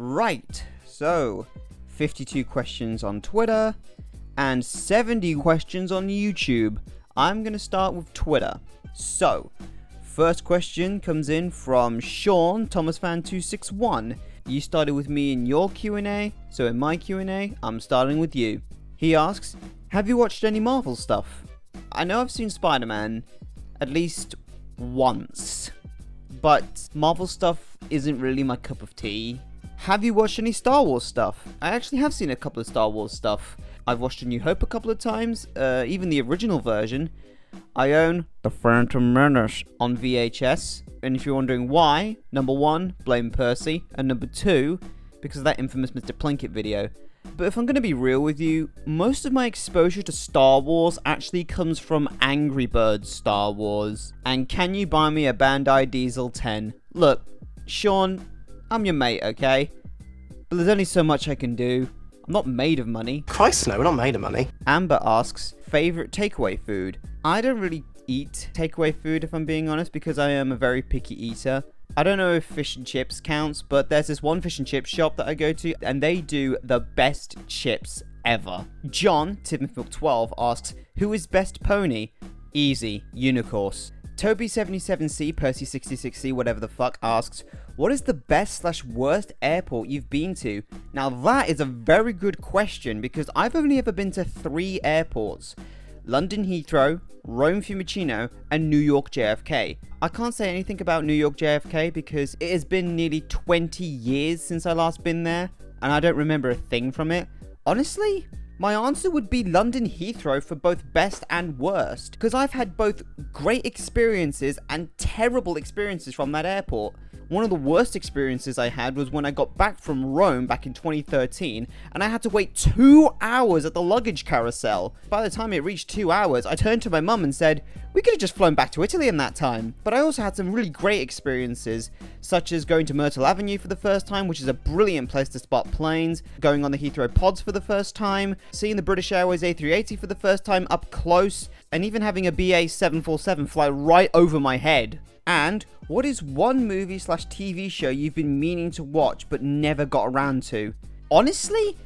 Right, so 52 questions on Twitter and 70 questions on YouTube. I'm going to start with Twitter. So, first question comes in from Sean, ThomasFan261. You started with me in your Q&A, so in my Q&A, I'm starting with you. He asks, have you watched any Marvel stuff? I know I've seen Spider-Man at least once, but Marvel stuff isn't really my cup of tea. Have you watched any Star Wars stuff? I actually have seen a couple of Star Wars stuff. I've watched A New Hope a couple of times, even the original version. I own The Phantom Menace on VHS, and if you're wondering why, number one, blame Percy, and number two, because of that infamous Mr. Plinkett video. But if I'm going to be real with you, most of my exposure to Star Wars actually comes from Angry Birds Star Wars. And can you buy me a Bandai Diesel 10? Look, Sean, I'm your mate, okay? But there's only so much I can do. I'm not made of money. Christ no, we're not made of money. Amber asks, favourite takeaway food? I don't really eat takeaway food, if I'm being honest, because I am a very picky eater. I don't know if fish and chips counts, but there's this one fish and chip shop that I go to, and they do the best chips ever. John, Timothy12, asks, who is best pony? Easy, Unicourse. Toby77C, Percy66C, whatever the fuck, asks, what is the best/worst airport you've been to? Now that is a very good question, because I've only ever been to 3 airports. London Heathrow, Rome Fiumicino, and New York JFK. I can't say anything about New York JFK because it has been nearly 20 years since I last been there, and I don't remember a thing from it. Honestly, my answer would be London Heathrow for both best and worst, because I've had both great experiences and terrible experiences from that airport. One of the worst experiences I had was when I got back from Rome back in 2013, and I had to wait 2 hours at the luggage carousel. By the time it reached 2 hours, I turned to my mum and said, we could have just flown back to Italy in that time. But I also had some really great experiences, such as going to Myrtle Avenue for the first time, which is a brilliant place to spot planes, going on the Heathrow pods for the first time, seeing the British Airways A380 for the first time up close, and even having a BA 747 fly right over my head. And what is one movie/TV show you've been meaning to watch but never got around to? Honestly,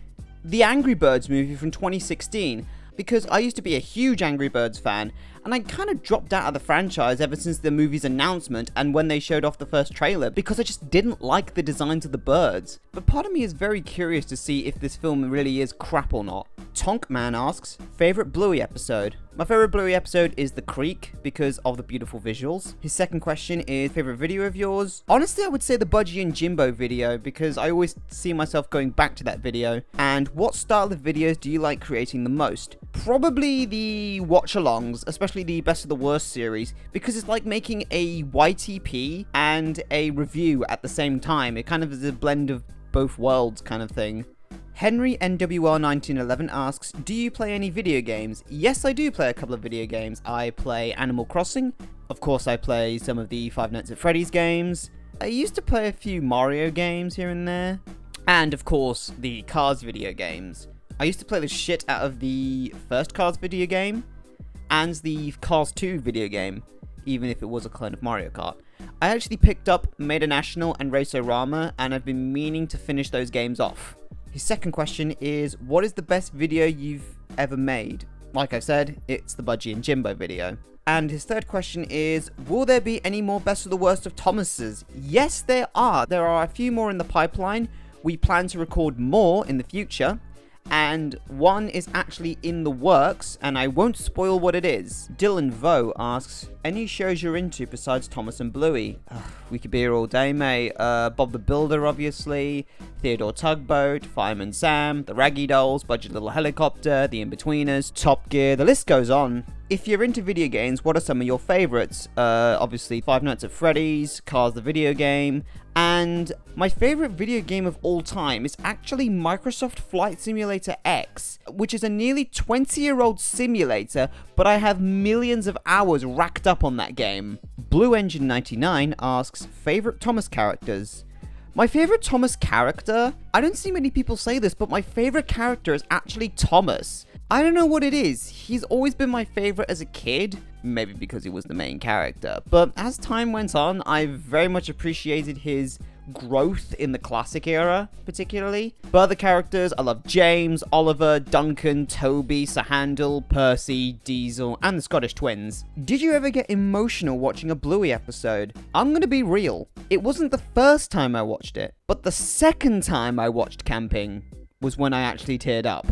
the Angry Birds movie from 2016, because I used to be a huge Angry Birds fan, and I kind of dropped out of the franchise ever since the movie's announcement and when they showed off the first trailer, because I just didn't like the designs of the birds. But part of me is very curious to see if this film really is crap or not. Tonkman asks, favourite Bluey episode? My favourite Bluey episode is The Creek, because of the beautiful visuals. His second question is, favourite video of yours? Honestly, I would say the Budgie and Jimbo video, because I always see myself going back to that video. And what style of videos do you like creating the most? Probably the watch-alongs, especially the Best of the Worst series, because it's like making a YTP and a review at the same time. It kind of is a blend of both worlds kind of thing. Henry NWR1911 asks, do you play any video games? Yes, I do play a couple of video games. I play Animal Crossing. Of course, I play some of the Five Nights at Freddy's games. I used to play a few Mario games here and there. And, of course, the Cars video games. I used to play the shit out of the first Cars video game and the Cars 2 video game, even if it was a clone of Mario Kart. I actually picked up Meta National and Race-O-Rama, and I've been meaning to finish those games off. His second question is, what is the best video you've ever made? Like I said, it's the Budgie and Jimbo video. And his third question is, will there be any more Best of the Worst of Thomas's? Yes, there are. There are a few more in the pipeline. We plan to record more in the future. And one is actually in the works, and I won't spoil what it is. Dylan Vo asks, any shows you're into besides Thomas and Bluey? We could be here all day, mate. Bob the Builder, obviously. Theodore Tugboat, Fireman Sam, The Raggy Dolls, Budget Little Helicopter, The In-Betweeners, Top Gear, the list goes on. If you're into video games, what are some of your favourites? Obviously, Five Nights at Freddy's, Cars the video game, and my favourite video game of all time is actually Microsoft Flight Simulator X, which is a nearly 20-year-old simulator, but I have millions of hours racked up on that game. Blue Engine 99 asks, favourite Thomas characters? My favourite Thomas character? I don't see many people say this, but my favourite character is actually Thomas. I don't know what it is. He's always been my favourite as a kid, maybe because he was the main character. But as time went on, I've very much appreciated his growth in the classic era, particularly. But other characters, I love James, Oliver, Duncan, Toby, Sir Handel, Percy, Diesel, and the Scottish twins. Did you ever get emotional watching a Bluey episode? I'm gonna be real. It wasn't the first time I watched it, but the second time I watched Camping was when I actually teared up.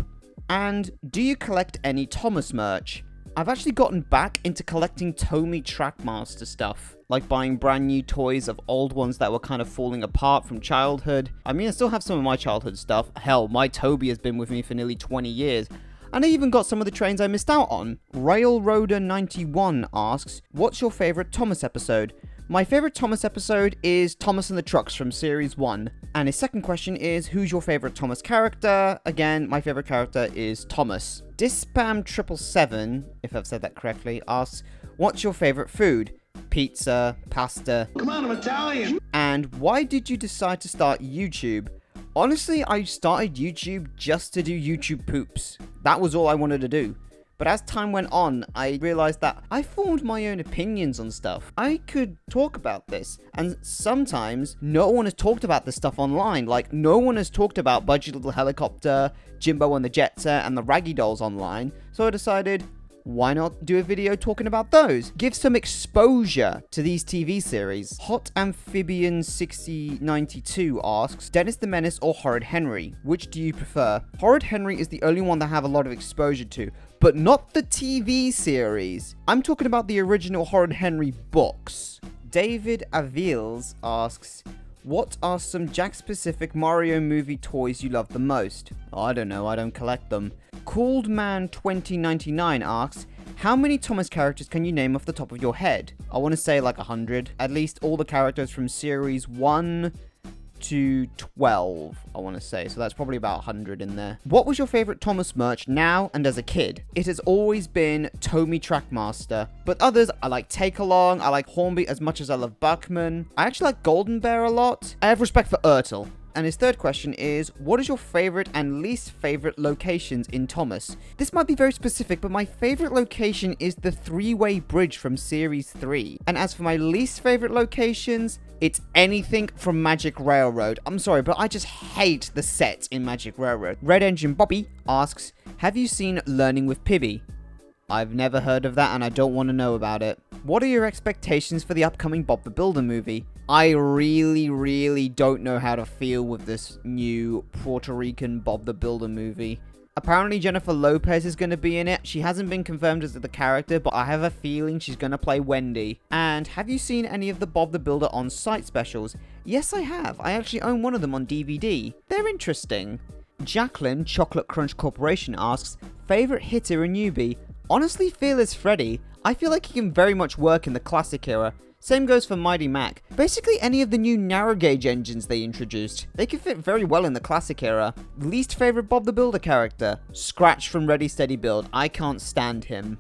And do you collect any Thomas merch? I've actually gotten back into collecting Tomy Trackmaster stuff, like buying brand new toys of old ones that were kind of falling apart from childhood. I mean, I still have some of my childhood stuff. Hell, my Toby has been with me for nearly 20 years. And I even got some of the trains I missed out on. Railroader91 asks, what's your favourite Thomas episode? My favourite Thomas episode is Thomas and the Trucks from Series 1. And his second question is, who's your favourite Thomas character? Again, my favourite character is Thomas. Dispam777, if I've said that correctly, asks, what's your favourite food? Pizza, pasta. Come on, I'm Italian. And why did you decide to start YouTube? Honestly, I started YouTube just to do YouTube poops. That was all I wanted to do. But as time went on, I realized that I formed my own opinions on stuff. I could talk about this, and sometimes no one has talked about this stuff online. Like, no one has talked about Budgie Little Helicopter, Jimbo and the Jet Set, and the Raggy Dolls online. So I decided, why not do a video talking about those? Give some exposure to these TV series. Hot Amphibian 6092 asks, Dennis the Menace or Horrid Henry? Which do you prefer? Horrid Henry is the only one that I have a lot of exposure to, but not the TV series. I'm talking about the original Horrid Henry books. David Avils asks, what are some Jack-specific Mario movie toys you love the most? I don't know, I don't collect them. CalledMan2099 asks, how many Thomas characters can you name off the top of your head? I want to say like 100. At least all the characters from series 1 to 12, I want to say. So that's probably about 100 in there. What was your favorite Thomas merch now and as a kid? It has always been Tomy Trackmaster. But others, I like Take Along, I like Hornby as much as I love Buckman. I actually like Golden Bear a lot. I have respect for Ertl. And his third question is, what is your favorite and least favorite locations in Thomas? This might be very specific, but my favorite location is the three-way bridge from Series 3. And as for my least favorite locations, it's anything from Magic Railroad. I'm sorry, but I just hate the set in Magic Railroad. Red Engine Bobby asks, have you seen Learning with Pibby? I've never heard of that and I don't want to know about it. What are your expectations for the upcoming Bob the Builder movie? I really don't know how to feel with this new Puerto Rican Bob the Builder movie. Apparently Jennifer Lopez is going to be in it. She hasn't been confirmed as the character, but I have a feeling she's going to play Wendy. And have you seen any of the Bob the Builder on-site specials? Yes, I have. I actually own one of them on DVD. They're interesting. Jacqueline, Chocolate Crunch Corporation asks, favorite hitter and newbie? Honestly, Fearless Freddy. I feel like he can very much work in the classic era. Same goes for Mighty Mac. Basically any of the new narrow gauge engines they introduced. They can fit very well in the classic era. Least favorite Bob the Builder character? Scratch from Ready Steady Build. I can't stand him.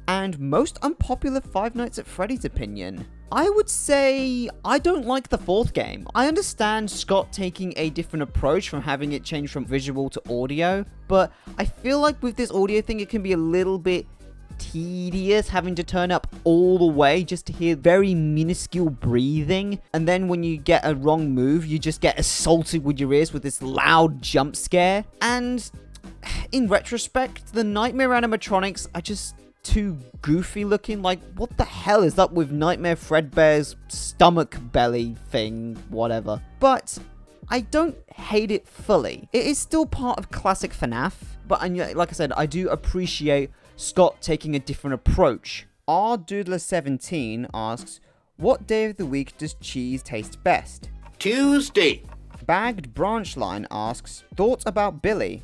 And most unpopular Five Nights at Freddy's opinion? I would say I don't like the fourth game. I understand Scott taking a different approach from having it change from visual to audio, but I feel like with this audio thing it can be a little bit tedious having to turn up all the way just to hear very minuscule breathing, and then when you get a wrong move you just get assaulted with your ears with this loud jump scare. And in retrospect, the Nightmare animatronics are just too goofy looking. Like, what the hell is up with Nightmare Fredbear's stomach belly thing, whatever. But I don't hate it fully. It is still part of classic FNAF, but like I said, I do appreciate Scott taking a different approach. rdoodler17 asks, what day of the week does cheese taste best? Tuesday. Bagged Branchline asks, thoughts about Billy?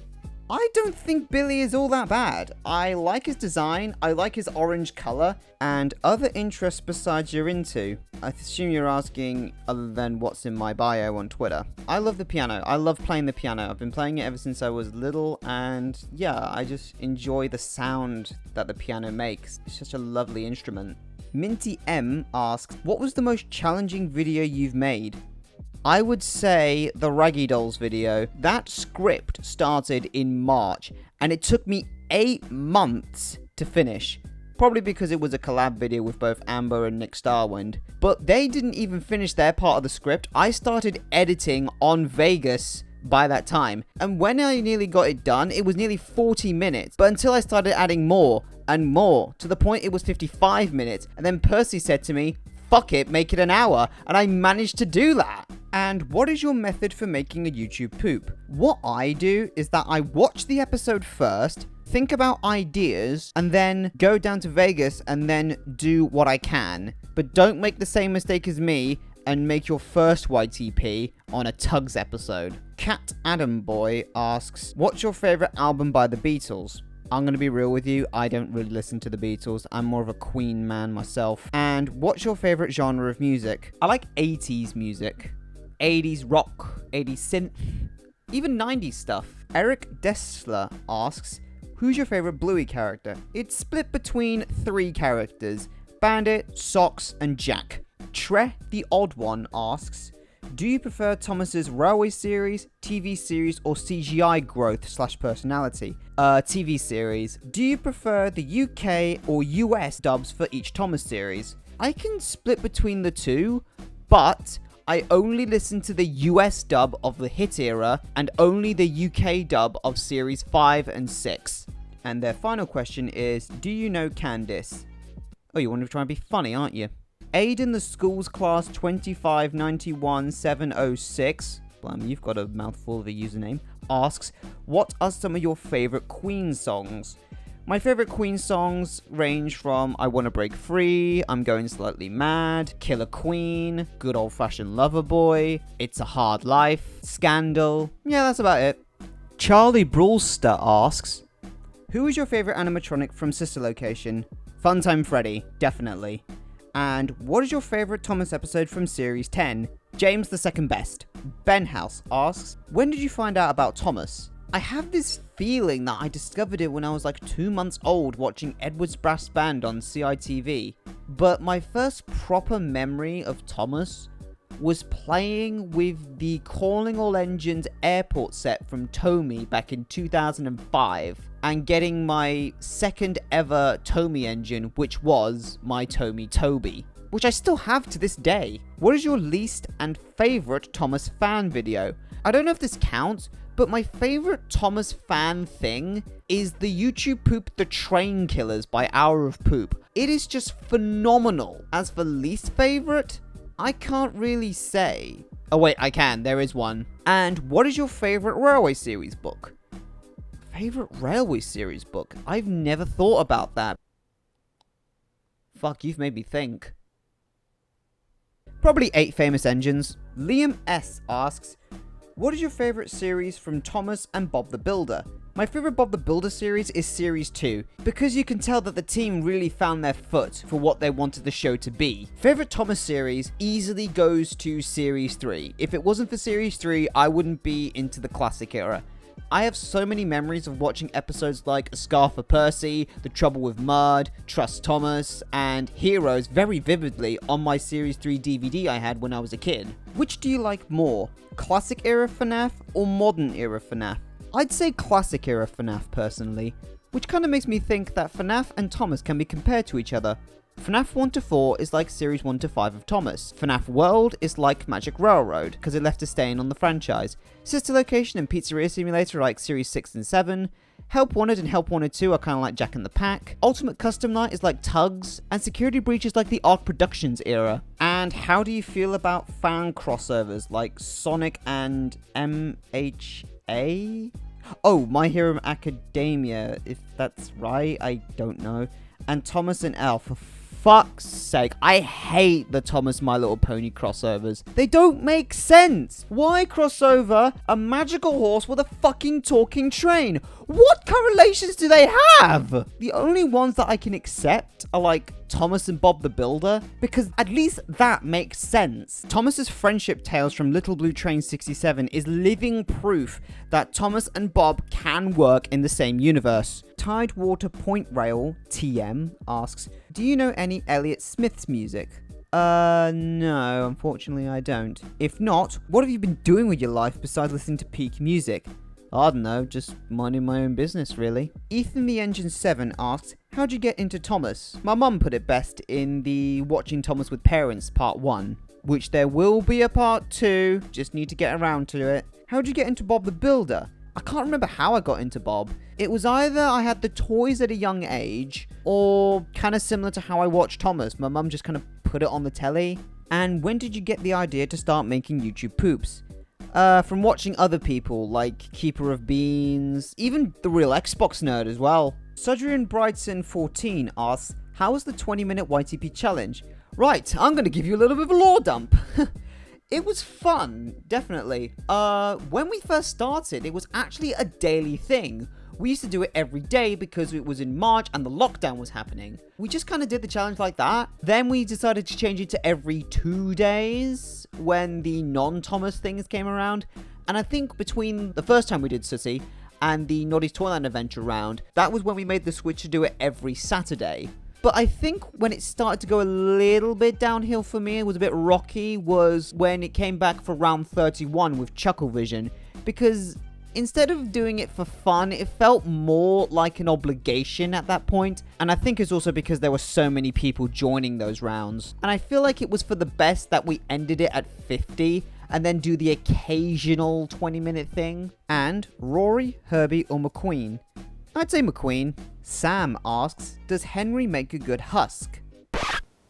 I don't think Billy is all that bad. I like his design, I like his orange color, and other interests besides you're into. I assume you're asking other than what's in my bio on Twitter. I love the piano. I love playing the piano. I've been playing it ever since I was little, and yeah, I just enjoy the sound that the piano makes. It's such a lovely instrument. Minty M asks, what was the most challenging video you've made? I would say the Raggy Dolls video. That script started in March, and it took me 8 months to finish. probably because it was a collab video with both Amber and Nick Starwind. But they didn't even finish their part of the script. I started editing on Vegas by that time, and when I nearly got it done, it was nearly 40 minutes, but until I started adding more and more, to the point it was 55 minutes, and then Percy said to me, fuck it, make it an hour, and I managed to do that. And what is your method for making a YouTube poop? What I do is that I watch the episode first, think about ideas, and then go down to Vegas and then do what I can. But don't make the same mistake as me and make your first YTP on a Tugs episode. Cat Adam Boy asks, what's your favourite album by the Beatles? I'm going to be real with you, I don't really listen to the Beatles. I'm more of a Queen man myself. And what's your favourite genre of music? I like 80s music. 80s rock, 80s synth, even 90s stuff. Eric Dessler asks, who's your favourite Bluey character? It's split between 3 characters, Bandit, Socks, and Jack. Tre, the odd one, asks, do you prefer Thomas's Railway series, TV series, or CGI growth / personality? TV series. Do you prefer the UK or US dubs for each Thomas series? I can split between the two, but I only listen to the US dub of the hit era and only the UK dub of series 5 and 6. And their final question is, do you know Candice? Oh, you want to try and be funny, aren't you? Aiden the Schools Class 2591706, you've got a mouthful of a username, asks, what are some of your favourite Queen songs? My favourite Queen songs range from I Wanna Break Free, I'm Going Slightly Mad, Killer Queen, Good Old Fashioned Lover Boy, It's a Hard Life, Scandal. Yeah, that's about it. Charlie Brawlster asks, who is your favourite animatronic from Sister Location? Funtime Freddy, definitely. And what is your favourite Thomas episode from Series 10? James the second best. Ben House asks, when did you find out about Thomas? I have this feeling that I discovered it when I was like 2 months old watching Edward's Brass Band on CITV. But my first proper memory of Thomas was playing with the Calling All Engines airport set from Tomy back in 2005 and getting my second ever Tomy engine, which was my Tomy Toby, which I still have to this day. What is your least and favourite Thomas fan video? I don't know if this counts, but my favourite Thomas fan thing is the YouTube poop The Train Killers by Hour of Poop. It is just phenomenal. As for least favourite, I can't really say. Oh wait, I can. There is one. And what is your favourite Railway series book? Favourite Railway series book? I've never thought about that. Fuck, you've made me think. Probably 8 Famous Engines. Liam S. asks, what is your favourite series from Thomas and Bob the Builder? My favourite Bob the Builder series is Series 2, because you can tell that the team really found their foot for what they wanted the show to be. Favourite Thomas series easily goes to Series 3. If it wasn't for Series 3, I wouldn't be into the classic era. I have so many memories of watching episodes like A Scar for Percy, The Trouble with Mud, Trust Thomas, and Heroes very vividly on my Series 3 DVD I had when I was a kid. Which do you like more? Classic era FNAF or modern era FNAF? I'd say classic era FNAF personally, which kind of makes me think that FNAF and Thomas can be compared to each other. FNAF 1 to 4 is like Series 1 to 5 of Thomas. FNAF World is like Magic Railroad, because it left a stain on the franchise. Sister Location and Pizzeria Simulator are like Series 6 and 7. Help Wanted and Help Wanted 2 are kind of like Jack in the Pack. Ultimate Custom Night is like Tugs, and Security Breach is like the Arc Productions era. And how do you feel about fan crossovers like Sonic and MHA? Oh, My Hero Academia, if that's right, I don't know. And Thomas and L, for fuck's sake, I hate the Thomas My Little Pony crossovers. They don't make sense. Why crossover a magical horse with a fucking talking train? What correlations do they have? The only ones that I can accept are like Thomas and Bob the Builder, because at least that makes sense. Thomas's friendship tales from Little Blue Train 67 is living proof that Thomas and Bob can work in the same universe. Tidewater Point Rail TM asks, do you know any Elliott Smith's music? No, unfortunately I don't. If not, what have you been doing with your life besides listening to peak music? I don't know, just minding my own business, really. Ethan the Engine 7 asks, How'd you get into Thomas? My mum put it best in the Watching Thomas with Parents Part 1, which there will be a Part 2, just need to get around to it. How'd you get into Bob the Builder? I can't remember how I got into Bob. It was either I had the toys at a young age, or kind of similar to how I watched Thomas. My mum just kind of put it on the telly. And when did you get the idea to start making YouTube poops? From watching other people, like Keeper of Beans, even the real Xbox nerd as well. Sudrian Brightson 14 asks, how was the 20-minute YTP challenge? Right, I'm going to give you a little bit of a lore dump. It was fun, definitely. When we first started, it was actually a daily thing. We used to do it every day because it was in March and the lockdown was happening. We just kind of did the challenge like that. Then we decided to change it to every 2 days when the non-Thomas things came around. And I think between the first time we did Sussy and the Noddy's Toyland adventure round, that was when we made the switch to do it every Saturday. But I think when it started to go a little bit downhill for me, it was a bit rocky, was when it came back for round 31 with Chucklevision. Because instead of doing it for fun, it felt more like an obligation at that point. And I think it's also because there were so many people joining those rounds. And I feel like it was for the best that we ended it at 50 and then do the occasional 20-minute thing. And Rory, Herbie, or McQueen? I'd say McQueen. Sam asks, does Henry make a good husk?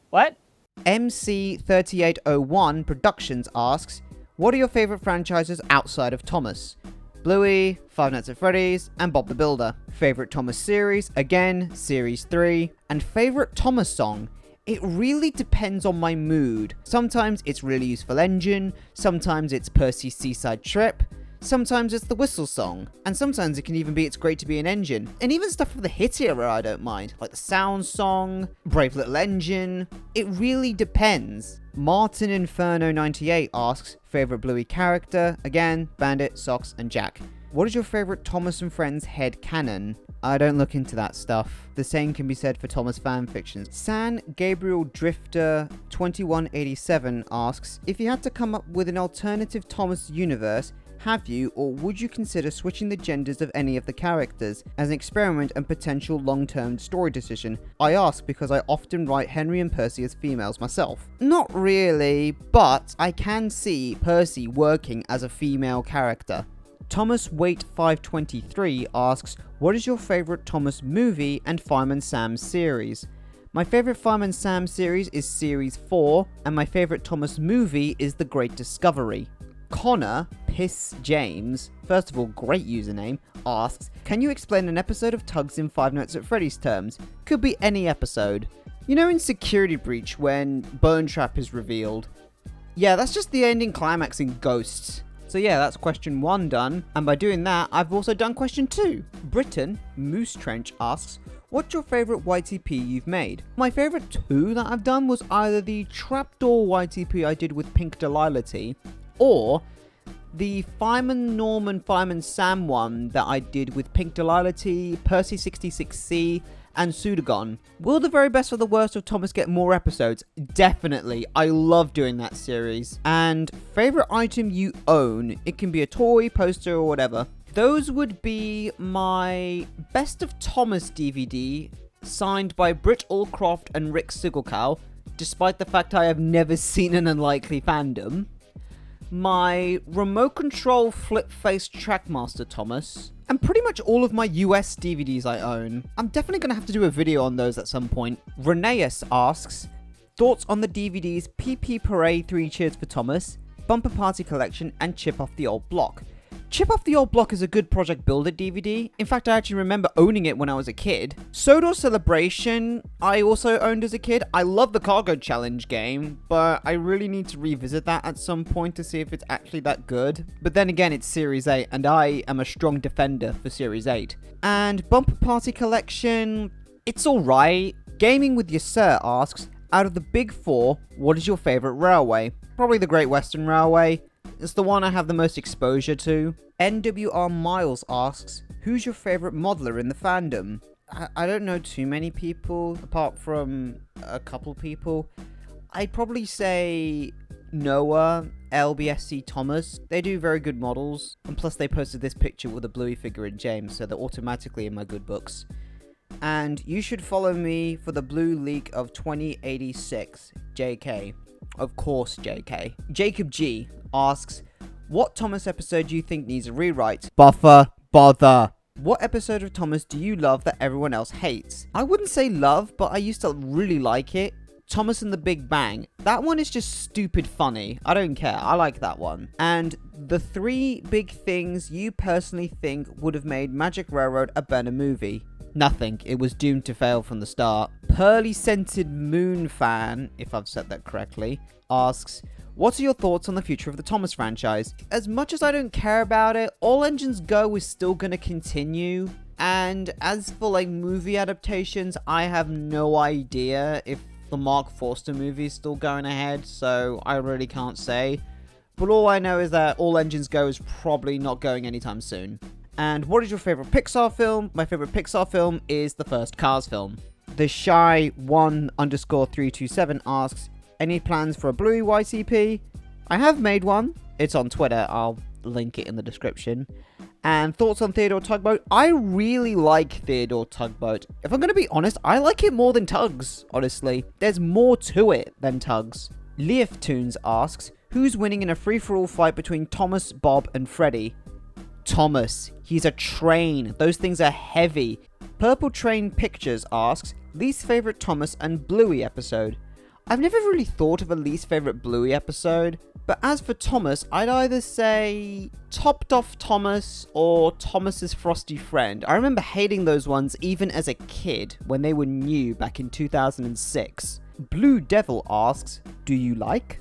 What? MC3801 Productions asks, what are your favourite franchises outside of Thomas? Bluey, Five Nights at Freddy's, and Bob the Builder. Favourite Thomas series? Again, Series 3. And favourite Thomas song? It really depends on my mood. Sometimes it's Really Useful Engine, sometimes it's Percy's Seaside Trip, sometimes it's the Whistle Song, and sometimes it can even be It's Great to Be an Engine. And even stuff from the hit era I don't mind, like the Sound Song, Brave Little Engine. It really depends. Martin Inferno 98 asks, favourite Bluey character? Again, Bandit, Socks, and Jack. What is your favourite Thomas and Friends headcanon? I don't look into that stuff. The same can be said for Thomas fanfictions. San Gabriel Drifter 2187 asks, if you had to come up with an alternative Thomas universe, have you or would you consider switching the genders of any of the characters as an experiment and potential long-term story decision? I ask because I often write Henry and Percy as females myself. Not really, but I can see Percy working as a female character. Thomas Waite 523 asks, what is your favourite Thomas movie and Fireman Sam series? My favourite Fireman Sam series is Series 4, and my favourite Thomas movie is The Great Discovery. Connor Piss James, first of all, great username, asks, can you explain an episode of Tugs in Five Nights at Freddy's terms? Could be any episode. You know in Security Breach when Bone Trap is revealed? Yeah, that's just the ending climax in Ghosts. So yeah, that's question 1 done, and by doing that, I've also done question 2. Britain Moose Trench asks, what's your favourite YTP you've made? My favourite 2 that I've done was either the Trapdoor YTP I did with Pink Delilah Tea, or the Fireman Norman Fireman Sam one that I did with Pink Delilah Tea, Percy 66C, and Sudagon. Will the very best or the worst of Thomas get more episodes? Definitely. I love doing that series. And favourite item you own? It can be a toy, poster, or whatever. Those would be my Best of Thomas DVD, signed by Britt Allcroft and Rick Sigelcow, despite the fact I have never seen an unlikely fandom. My remote control flip-face Trackmaster Thomas, and pretty much all of my US DVDs I own. I'm definitely going to have to do a video on those at some point. Reneus asks, thoughts on the DVDs PP Parade 3 Cheers for Thomas, Bumper Party Collection, and Chip Off the Old Block. Chip Off the Old Block is a good Project Builder DVD. In fact, I actually remember owning it when I was a kid. Sodor Celebration, I also owned as a kid. I love the Cargo Challenge game, but I really need to revisit that at some point to see if it's actually that good. But then again, it's Series 8, and I am a strong defender for Series 8. And Bumper Party Collection, it's alright. Gaming with Your Sir asks, out of the big 4, what is your favourite railway? Probably the Great Western Railway. It's the one I have the most exposure to. NWR Miles asks, who's your favourite modeler in the fandom? I don't know too many people, apart from a couple people. I'd probably say Noah, LBSC Thomas. They do very good models. And plus they posted this picture with a Bluey figure in James, so they're automatically in my good books. And you should follow me for the Blue League of 2086. JK. Of course, JK. Jacob G asks, what Thomas episode do you think needs a rewrite? Buffer, bother. What episode of Thomas do you love that everyone else hates? I wouldn't say love, but I used to really like it. Thomas and the Big Bang. That one is just stupid funny. I don't care. I like that one. And the 3 big things you personally think would have made Magic Railroad a better movie. Nothing. It was doomed to fail from the start. Pearly Scented Moon fan, if I've said that correctly, asks, what are your thoughts on the future of the Thomas franchise? As much as I don't care about it, All Engines Go is still going to continue. And as for like movie adaptations, I have no idea if the Mark Forster movie is still going ahead, so I really can't say. But all I know is that All Engines Go is probably not going anytime soon. And what is your favorite Pixar film? My favorite Pixar film is the first Cars film. The Shy 1_327 asks, any plans for a Bluey YCP? I have made one. It's on Twitter. I'll link it in the description. And thoughts on Theodore Tugboat? I really like Theodore Tugboat. If I'm going to be honest, I like it more than Tugs, honestly. There's more to it than Tugs. Leoftunes asks, who's winning in a free-for-all fight between Thomas, Bob, and Freddy? Thomas. He's a train. Those things are heavy. Purple Train Pictures asks, least favorite Thomas and Bluey episode? I've never really thought of a least favorite Bluey episode, but as for Thomas, I'd either say Topped Off Thomas or Thomas's Frosty Friend. I remember hating those ones even as a kid when they were new back in 2006. Blue Devil asks, do you like?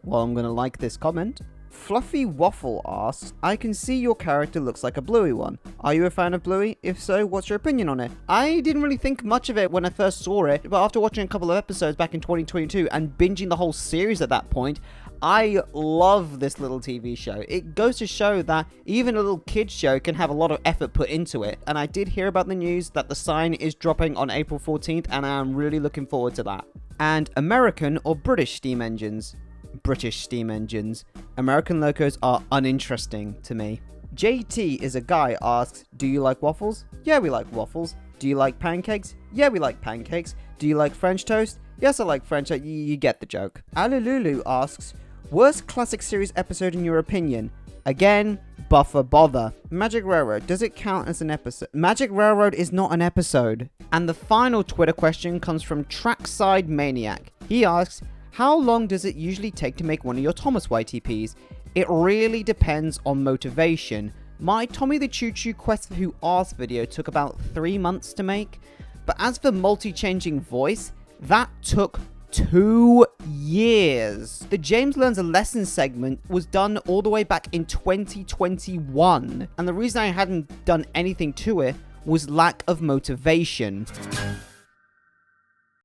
Well, I'm gonna like this comment. Fluffy Waffle asks, I can see your character looks like a Bluey one. Are you a fan of Bluey? If so, what's your opinion on it? I didn't really think much of it when I first saw it, but after watching a couple of episodes back in 2022 and binging the whole series at that point, I love this little TV show. It goes to show that even a little kid's show can have a lot of effort put into it. And I did hear about the news that the sign is dropping on April 14th, and I'm really looking forward to that. And American or British steam engines? British steam engines. American locos are uninteresting to me. JT is a guy asks, do you like waffles? Yeah, we like waffles. Do you like pancakes? Yeah, we like pancakes. Do you like French toast? Yes, I like French. You get the joke. Alululu asks, worst classic series episode in your opinion? Again, buffer bother. Magic Railroad, does it count as an episode? Magic Railroad is not an episode. And the final Twitter question comes from Trackside Maniac. He asks, how long does it usually take to make one of your Thomas YTPs? It really depends on motivation. My Tommy the Choo Choo Quest for Who Asked video took about 3 months to make. But as for multi-changing voice, that took 2 years. The James Learns a Lesson segment was done all the way back in 2021. And the reason I hadn't done anything to it was lack of motivation.